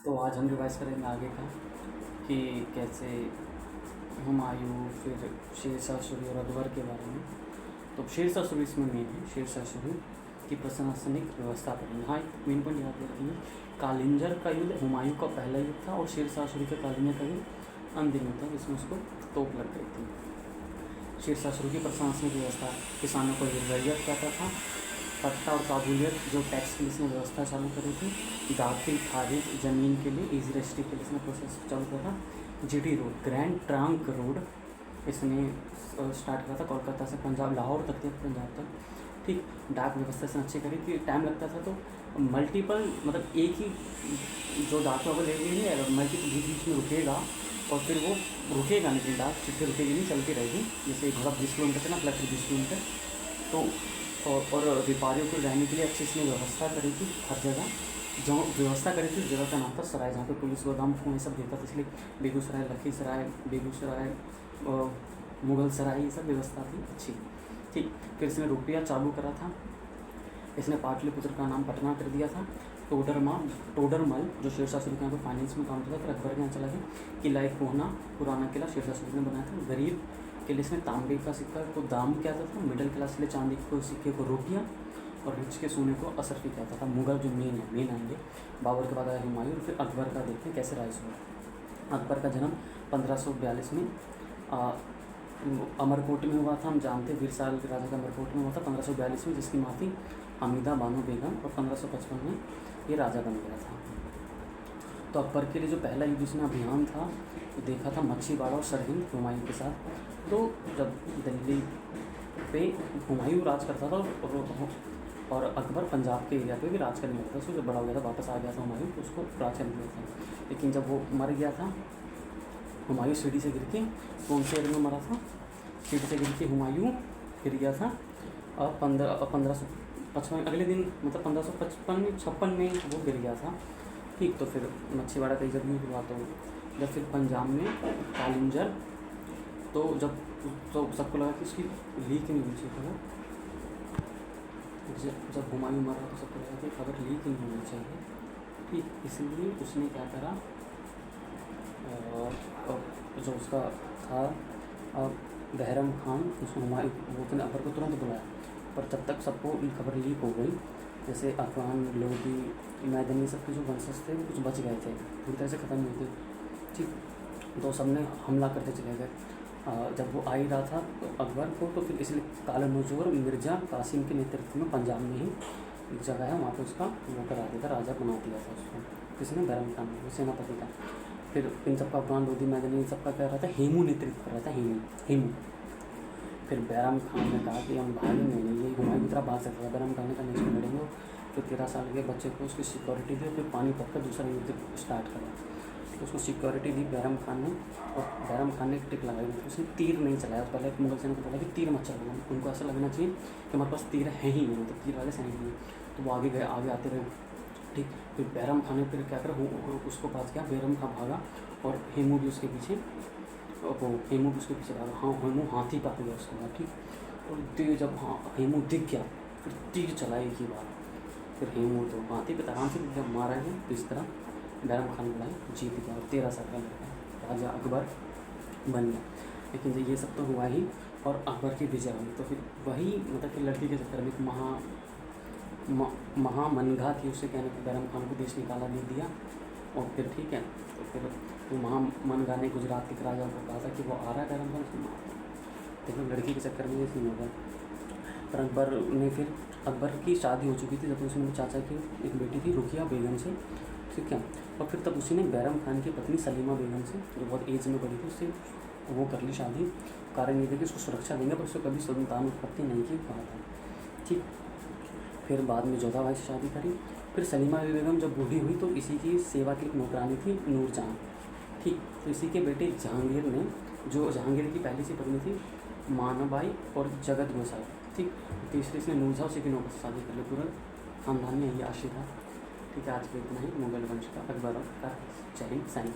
तो आज हम रिवाइज करेंगे आगे का कि कैसे हुमायूं फिर शेरशाह सूरी और अकबर के बारे में। तो शेरशाह सूरी इसमें मेन है। शेरशाह सूरी की प्रशासनिक व्यवस्था पढ़ेंगे। हाँ, एक मेन पॉइंट याद रखिए, कालिंजर का युद्ध हुमायूं का पहला युद्ध था और शेरशाह सूरी का कालिंजर का युद्ध अंतिम युद्ध था जिसमें उसको तोप लग गई थी। शेरशाह सूरी की प्रशासनिक व्यवस्था किसानों को रैयत कहता था। पट्टा और काबूलियत जो टैक्स की इसने व्यवस्था चालू करी थी। दाखिल खारिज ज़मीन के लिए इजी रजिस्ट्री के लिए इसने प्रोसेस चालू करा था। GT road, grand trunk road इसने स्टार्ट करा था कोलकाता से पंजाब, लाहौर तक थे, पंजाब तक। ठीक, डाक व्यवस्था इसने अच्छी करी थी। टाइम लगता था तो मल्टीपल, मतलब एक ही जो डाक वाला ले लेंगे अगर मल्टीपल बीच बीच में रुकेगा और फिर वो रुकेगा नहीं, डाक चिट्ठी रुकेगी नहीं, चलती रहेगी। जैसे एक 20 किलोमीटर से ना प्लस 20 किलोमीटर। तो और व्यापारियों को रहने के लिए अच्छी इसने व्यवस्था करी थी। हर जगह जो व्यवस्था करी थी उस जगह का नाम था सराय, जहाँ पे पुलिस गोदाम ये सब देता था, इसलिए बेगूसराय, लखीसराय, बेगूसराय, मुगल सराय, ये सब व्यवस्था थी अच्छी। ठीक, फिर इसने रुपया चालू करा था। इसने पाटलिपुत्र का नाम पटना कर दिया था। टोडरमल जो शेरशाह सूरी के यहाँ पे फाइनेंस में काम करता था, फिर अकबर के यहाँ चला गया। किला एक कोहना पुराना किला शेरशाह सूरी ने बनाया था। गरीब के लिए इसने तांबे का सिक्का को दाम कहता था। मिडिल क्लास के लिए चांदी के सिक्के को रुपया और रिच के सोने को असरफी कहता था। मुगल जो मेन आएंगे, बाबर के बाद आया हुमायूं, और फिर अकबर का देखते हैं कैसे राइज हुआ। अकबर का जन्म 1542 में अमरकोट में हुआ था। हम जानते हैं वीरसाल के राजा का अमरकोट में हुआ था 1542 में, जिसकी माँ थी हमीदा बानो बेगम, और 1555 में ये राजा बन गया था। तो अकबर के लिए जो पहला युद्ध उसने अभियान था वो देखा था मच्छीवाड़ा और सरहिंद हुमायूं के साथ। तो जब दिल्ली पे हुमायूं राज करता था और अकबर पंजाब के एरिया पे भी राज करने लगता था। उसको जब बड़ा हो गया था वापस आ गया था हुमायूं, तो उसको राज करने लगा था। लेकिन जब वो मर गया था हुमायूं सीढ़ी से गिर के, कौन से एरिया में मरा था? सीढ़ी से गिर के हुमायूं गिर गया था। और 1555 अगले दिन, मतलब 1556 में वो गिर गया था। ठीक, तो फिर मच्छीवाड़ा का जब युद्ध हुआ, तो जब फिर पंजाब में कालिंजर, तो सबको लगा कि उसकी लीक नहीं होनी चाहिए। जब हुमायूं मरा तो सबको लगा कि खबर लीक नहीं होनी चाहिए। ठीक, इसलिए उसने क्या करा, जो उसका था बहरम खान, उसको हुमायूं वो अपने अकबर को तुरंत बुलाया। पर जब तक सबको खबर लीक हो गई, जैसे अफगान, लोधी, मैदनी, सबके जो वंशज थे वो कुछ बच गए थे, पूरी तरह से ख़त्म नहीं हुए। ठीक, तो सबने हमला करते चले गए। जब वो आ ही रहा था तो अकबर को, तो फिर इसलिए काला नजूर मिर्ज़ा कासिम के नेतृत्व में पंजाब में ही एक जगह है, वहाँ पे उसका वो करा दिया था, राजा बना दिया था उसको। किसने? बहरम खान, वो सेनापति था। फिर इन सबका अफगान, लोधी, मैदनी, इन सबका क्या रहा था, हेमू नेतृत्व कर रहा था, हेमू। फिर बहरम खान ने कहा कि हम भागेंगे नहीं, ये हुमायूं की तरह भाग सकता था। बहरम खान ने कहा नहीं लड़ेंगे। फिर 13 साल के बच्चे को उसकी सिक्योरिटी दी, फिर पानीपत का दूसरा युद्ध स्टार्ट करा। तो उसको सिक्योरिटी दी बहरम खान ने, और बहरम खान ने एक टिप लगाई, उसने तीर नहीं चलाया। पहले मुगल सेना को बोला कि तीर मत चलाना, उनको ऐसा लगना चाहिए कि हमारे पास तीर है ही नहीं, मतलब तीर वाले सैनिक नहीं। तो वो आगे गए, आगे आते रहे। ठीक, फिर बहरम खान ने फिर क्या करा, उसको पास गया, बहरम खान भागा और हेमू भी उसके पीछे, वो हेमू भी उसके पीछे भागा। हाँ, हेमू हाथी पा गया उसके बाद। ठीक, और जब हेमू दिख गया, फिर तीर चला एक ही बार। फिर हेमू तो हाथी पे आराम से जब मारा गया, तो इस तरह बहरम खान लड़ाई जीत गया और 13 साल का लड़का राजा अकबर बन गया। लेकिन ये सब तो हुआ ही, और अकबर की विजय हुई। तो फिर वही, मतलब कि लड़की के चक्कर में एक महामनघा थी, उससे कहने पर बहरम खान को देश निकाला दे दिया। और फिर ठीक है, तो फिर वो महामनघा ने गुजरात के राजा को कहा था कि वो आ रहा है बहरम खान, उसको मार। लेकिन लड़की के चक्कर में ये सीन हो गया। पर अकबर ने, फिर अकबर की शादी हो चुकी थी, जब उसमें चाचा की एक बेटी थी रुकिया बेगम से। ठीक है, और फिर तब उसी ने बहरम खान की पत्नी सलीमा बेगम से, जो बहुत एज में बड़ी थी, उससे वो कर ली शादी। कारण ये था कि उसको सुरक्षा देंगे, पर उसको कभी संतान उत्पत्ति नहीं की कहा था। ठीक, फिर बाद में जोधाबाई से शादी करी। फिर सलीमा बेगम जब बूढ़ी हुई तो इसी की सेवा की एक नौकरानी थी नूरजहां। ठीक, तो इसी के बेटे जहांगीर ने, जो जहांगीर की पहली सी पत्नी थी मानाबाई और जगत गोसाई। ठीक, तीसरी इसने नूरजहां, उसी की नौकर से शादी कर ली। पूरा खानदान में यही आशी था। ठीक है, आज के इतना ही मुगल वंश का अकबर और जय हिंद, साइन।